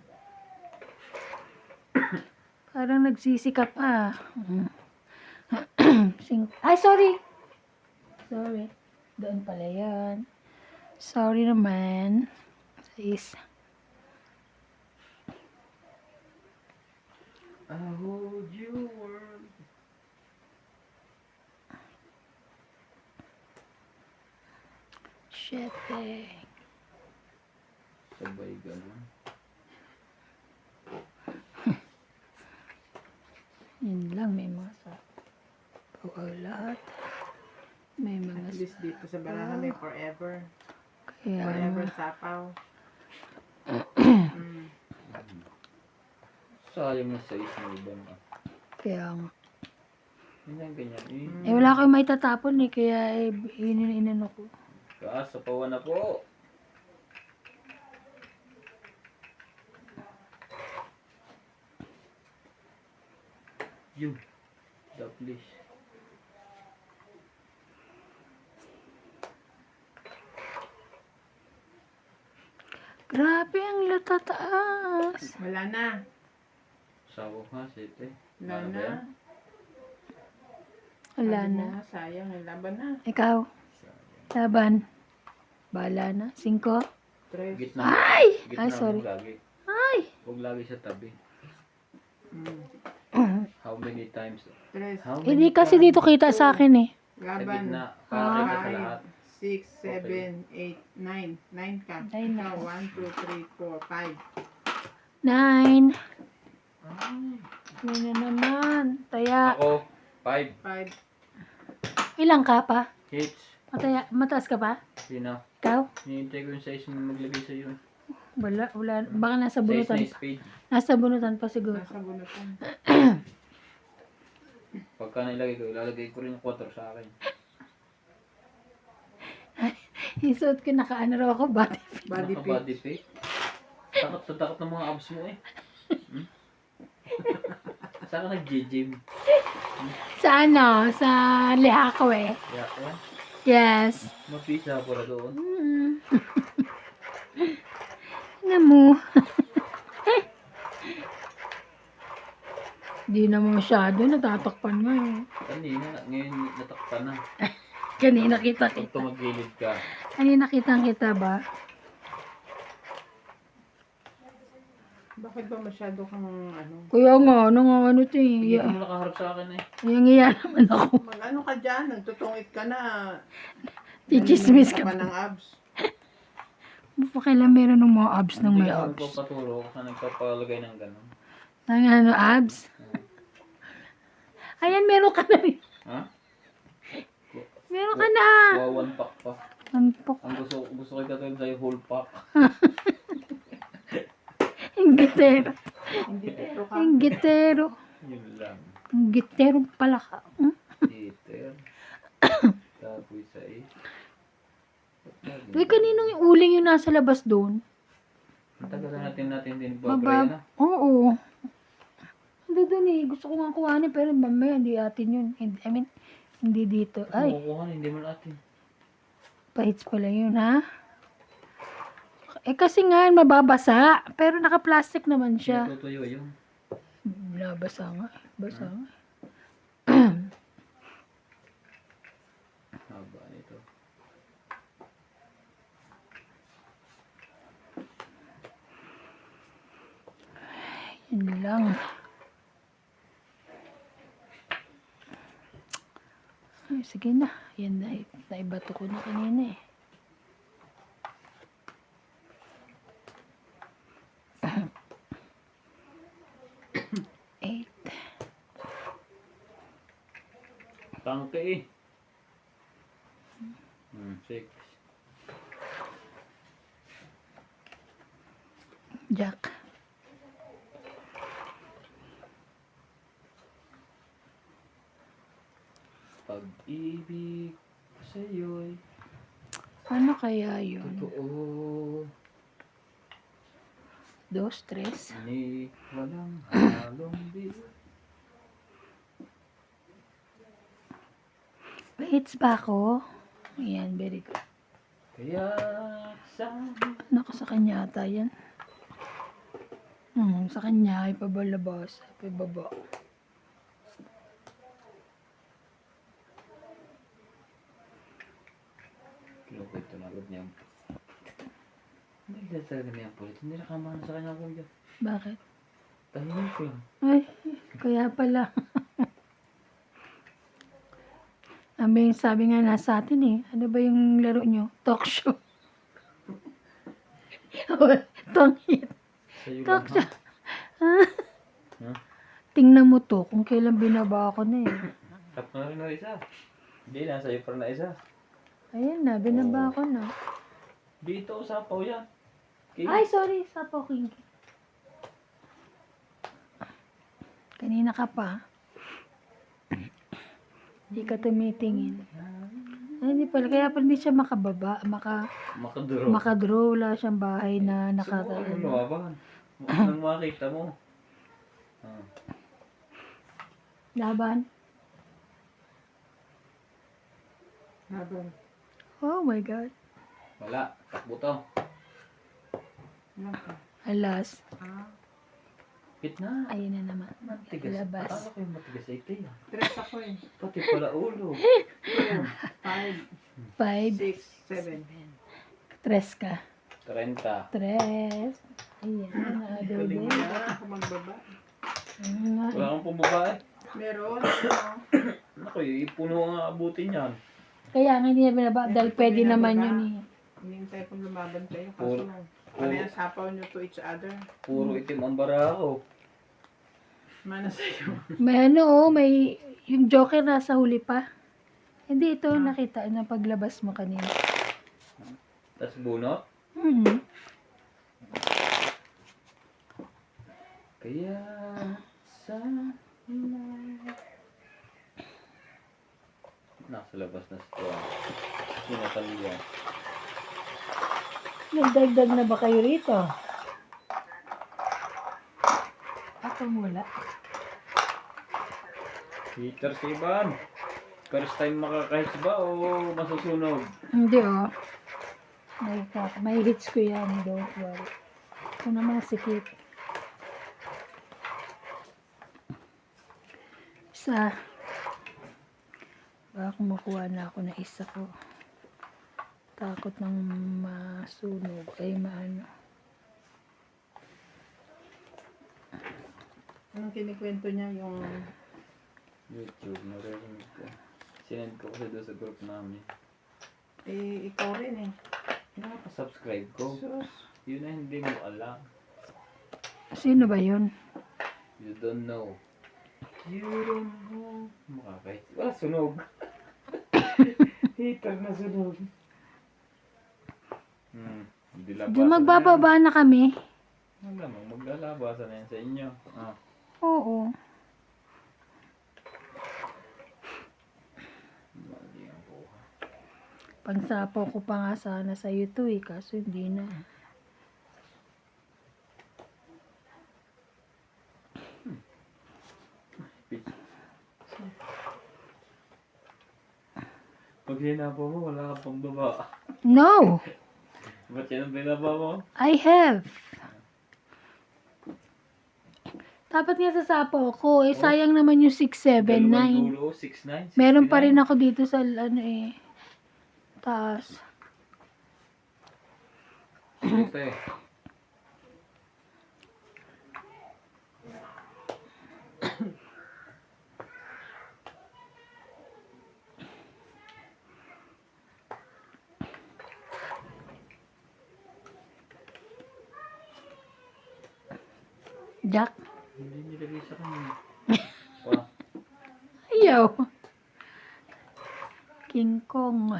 Parang nagsisikap, Ay, sorry. Sorry. Doon pala yan. Sorry naman. Sis. I hold you warm. Shit, Sabay ganun. Yun lang, may mga lahat. May At mga least dito sa baraha may forever. kaya Forever sapaw. Sayang na size ng ibang. kaya nga. Ganyan, ganyan. Wala akong may tatapon kaya inano ko. Kaasa pawa na po. Yun. Daplish. Grabe ang latataas. Wala na. Sawa ha, sete. Wala Ano ba na. yan? Wala Sabi mo na. nga, sayang. Laban na. Ikaw, laban. Bahala na. 5. Tres. Gitna. Ay! Gitna Ay, sorry. mo lagi. Ay! Huwag lagi sa tabi. Mm. How many times? Tres. How many Hindi kasi dito kita sa akin eh. Sa Laban. gitna. Para kita sa 5, lahat. 6, 7, 8, 9. 9 ka. Nine Ikaw, ako. 1, 2, 3, 4, 5. 9. Ay. Ano na naman? Taya. Ako, 5. 5. Ilang ka pa? Hits. Mataas ka pa? Sino? Ikaw? Hinihintay ko yung size mo maglagay sa'yo. Wala. Baka nasa Size bunutan. na spade. Nasa bunutan pa siguro. Nasa bunutan. Pagka nilagay ko, ilalagay ko rin yung 4 sa akin. Isuot ko nakaano raw ako, body. Body Naka-body fit. fit. Takot na takot ng mga abs mo eh. Hmm? Saan ka nag-gym? Sa ano? Sa liha ko eh. Yeah, oh. Yes. Mapisa pala doon. Ano mo? Di naman masyado, natatakpan mo eh. Kanina, ngayon natakpan na. Kanina kita. Pag tumagilid ka, Kanina kita ba? Bakit ba masyado kang ano? Kuya nga, ano to hindi eh. ka mo nakaharap sa akin eh. Yung iya naman ako. Mag-ano ka dyan? Nagtutungit ka na. Chichismis ka pa pa. ng abs. Pakailan meron ng mga abs ng may Hindi ka abs. magpapaturo kasi nagpapalagay ng gano'n. Ang ano, abs? Ayan, meron ka na rin. Ha? Meron ka na. Kuha 1 pack pa. Tampok. Ang gusto ko ikatulad sa'yo, whole pack. Inggitero. Hindi pero ka. Inggitero. Yun lang. Inggitero pala ka. Eater. Tapos sa Uy, kaninong yung uling yung nasa labas doon? Tagal na natin din Mabab. na. Oo. Ando doon eh. Gusto ko nga kuhanin pero mamaya hindi atin yun. I mean, hindi dito. Ay, Kukuha na, hindi man atin. pahits pala yun ha. Eh kasi nga mababasa. Pero naka-plastic naman siya. Natutuyo yun. Nabasa nga. Basa nga. Haba nito. Yun lang. Ay, sige na. Yan na. Naibato ko na kanina eh. Eight. Tangke eh. 6. Jack. Pag-ibig sa'yo'y Ano kaya yun? totoo. 2, 3. Ni walang halong biyo. Hits ba ako? Ayan, very good. Kaya sa'yo. Naku, sa kanya ata yan. Sa kanya ay pabalabas. Pababa. Kinukulit ito na agad niya. Hindi na talaga niya pulit. Hindi nakamana sa kanya kuya. Bakit? Tahimik ko yun. Ay, kaya pala. Sabi nga nasa atin eh. Ano ba yung laro nyo? Talk show. Tongit. Sa'yo lang Talk ha. show. Ha? Tingnan mo to kung kailan binaba ako na eh. Tap na rin na isa. Hindi na, sa'yo pa na isa. Ayan na, binaba ako na. Dito, sapaw yan. Okay. Ay, sorry. Sapo king. Kanina ka pa. Hindi ka tumitingin. Ay, hindi pala. Kaya pala hindi siya makababa. Makaduro. Makadraw. Wala siyang bahay na Subukan mo nakataon. lumaban. Nang makita mo. Ah. Laban. Habang. Oh my God. Wala. Takbo to. Ilan ka? Alas. Gitna. Ayun na naman. Matigas. Labas. Akala ko yung matigas ay ito yan. 3 ako eh. Pati pala ulo. 4, 5, 5. 6, 7. Tres ka. 30. Tres. Ayan. Naadaw Galing din. na ako magbaba. Nga. Wala kang pumaba eh. Meron. Ano? Naku, Puno ang abutin yan. Kaya nga hindi na binaba dahil pwede naman yun eh. Hinihintay kong lumaban kayo. Puro- Kaso, ano yan, sapaw nyo to each other. Puro itim ang bara ko. Mana sa'yo. May ano, may yung Joker nasa huli pa. Hindi ito nakita na paglabas mo kanina. Tas bunot. Hmm. Kaya sa nasa labas na si Tuan. Si Natalia. Nagdagdag na ba kayo rito? Ako wala. Heater si Ivan. First time makakahits ba o masusunog? Hindi oh. May hits ko yan, don't worry. Ito na masikip. Isa. Baka kumukuha na ako na isa ko. Takot ng masunog ay maano. Anong kinikwento niya yung... YouTube, narinig ko. Sinend ko kasi doon sa group namin. Eh, ikaw rin eh. Nakaka-subscribe ko. Sus. Yun na hindi mo alam. Sino ba yun? You don't know. You don't know. Makakahit. Wala, sunog. Heater na sunog. Hindi labasan Di magbababa na kami. Yan. Wala namang maglalabasan na yan sa inyo. Ah. Oo. Mali ang buhay. Pagsapaw ko pa nga sana sa iyo to eh, kaso hindi na. Pag hinapa mo, wala ka pang baba. No! Ba't yan ang binaba mo? I have. Dapat nga sa sapaw ko, eh sayang naman yung 6, 7, 9. Dulo, 6'9", 69". Meron pa rin ako dito sa ano eh, taas. Ito eh. Jack, Hindi nilagay sa kanya. Wow. ayaw. King Kong.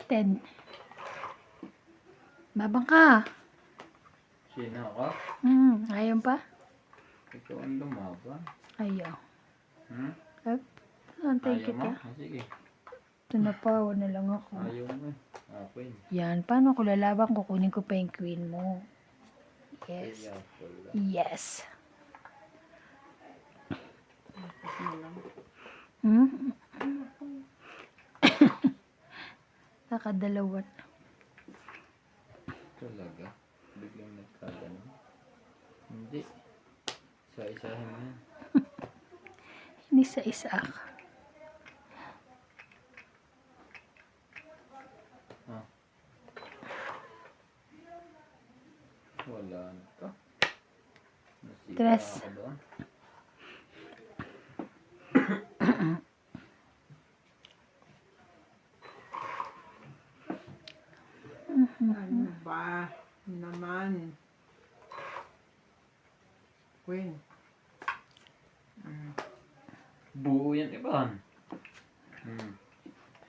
Ten. Babang ka. Sino ka? Ayaw pa? Ikaw ang lumaban. Ayaw. Hmm? Antay Ayaw mo? kita. Ah, sige. Tunapaw na lang ako. Ayaw mo eh. Ako yun. Yan, paano ko lalaban? Kukunin ko pa yung queen mo. Yes. Kaya pala. Yes. Tapos mo lang. Hmm? Nakadalawa. Talaga? Biglang nagkaganon? Hindi. Isa-isahin na yan. Inisa-isa ako. Ah. Wala na to. Nasira Tres. ako doon. Ano ba naman? Queen. Buo yan, Ivan.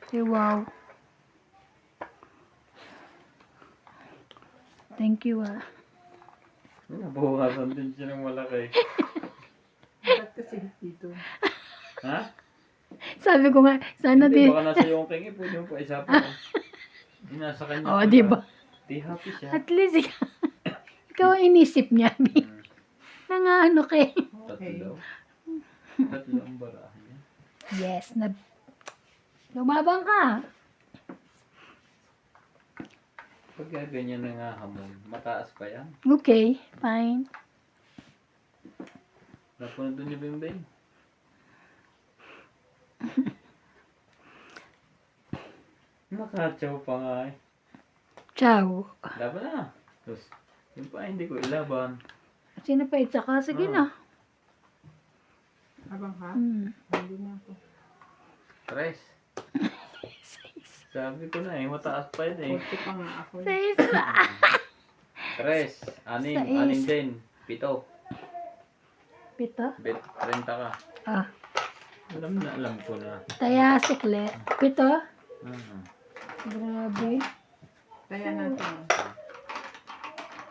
Eh, wow. Thank you ah. Nabuhasan din siya ng malaki. Ba't kasi dito? Ha? Sabi ko nga, sana Hindi, di... baka nasa yung king pwede mo pa isa pa. Hindi, nasa kanya. Oh, pala. di ba? Di happy siya. At least, ikaw ang inisip niya, Bi. Na nga ano kay. Tatlo Okay. daw. Tatlo ang barahan niya. Yes, na... Lumabang ka. Pag ganyan na nga hamon, mataas pa yan. Okay, fine. Napunod doon yung bimbing. Nakachaw pa nga eh. Ciao. Laban na. Tapos, yung pa hindi ko ilaban. Sino pa itsa ka? Sige na. Abang ha? Hindi na ako. Tres. Sabi ko na eh, mataas pa yun eh. Kotse pa nga ako. Sa isa. Tres. Anim. Sais. Anim din. Pito. Pito. Bet, 30 ka. Ah. Alam ko na. Taya, sukle. Pito. Mhm. Grabe. Kaya natin.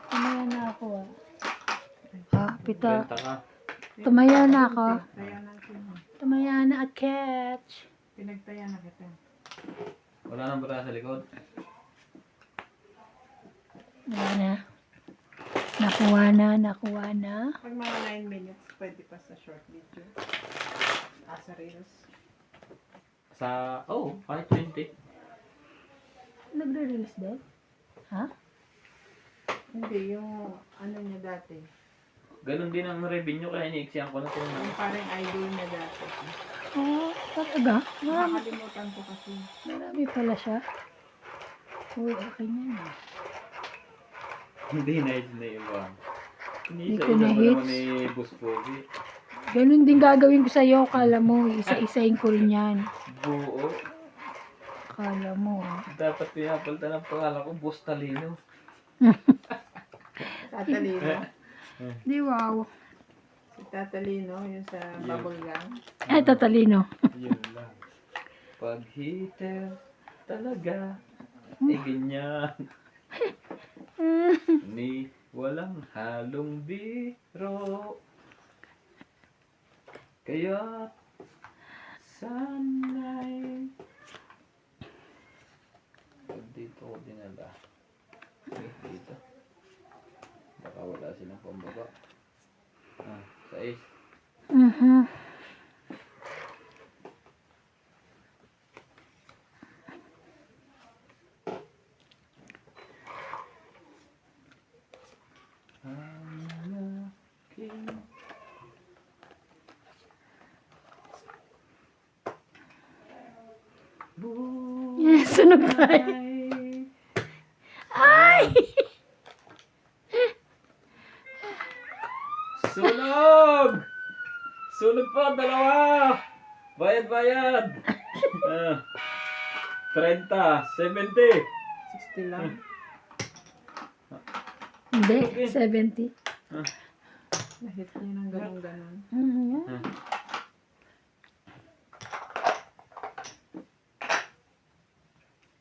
Tumaya na ako ah. Ah, pito. 30 ka. Tumaya na ako. Kaya natin. Tumaya na at catch. Pinagtaya na kita. Wala nang bara sa likod. Wala na. Nakuha na. Pag mga 9 minutes, pwede pa sa short video. Sa reels. Sa, kahit 20. Nagre-release din? Ha? Hindi, yung ano niya dati. Ganon din ang revenue kaya iniiksiyan ko na ito. Yung parang idol niya dati. Oo, talaga. Nakakalimutan ko kasi. Marami pala siya. Uy, akin yan. Hindi na hits na iba. Hindi ko Isa-isa na mo hits. naman ni Boss Pogi. Ganun din gagawin ko sa'yo. Kala mo, isa-isahin ko rin yan. Buo. Kala mo. Dapat pinapalitan ang pangalan ko, Boss Talino. Tatalino. Di wow. Si Tatalino, yung sa bubble gum. Ay, tatalino. Yun lang. Pag heater talaga, ganyan. Ni walang halong biro. Kaya sana'y pag dito ko dinala. Dito. Baka wala silang pambaba. Sais. Mhm. Ang aking Yes, sunog tayo. Ay! Sunog! Sunog pa, dalawa! Bayad! 30, 70. 60 lang. Hindi, 70. Nahit niya ng ganun-ganun. Mhm.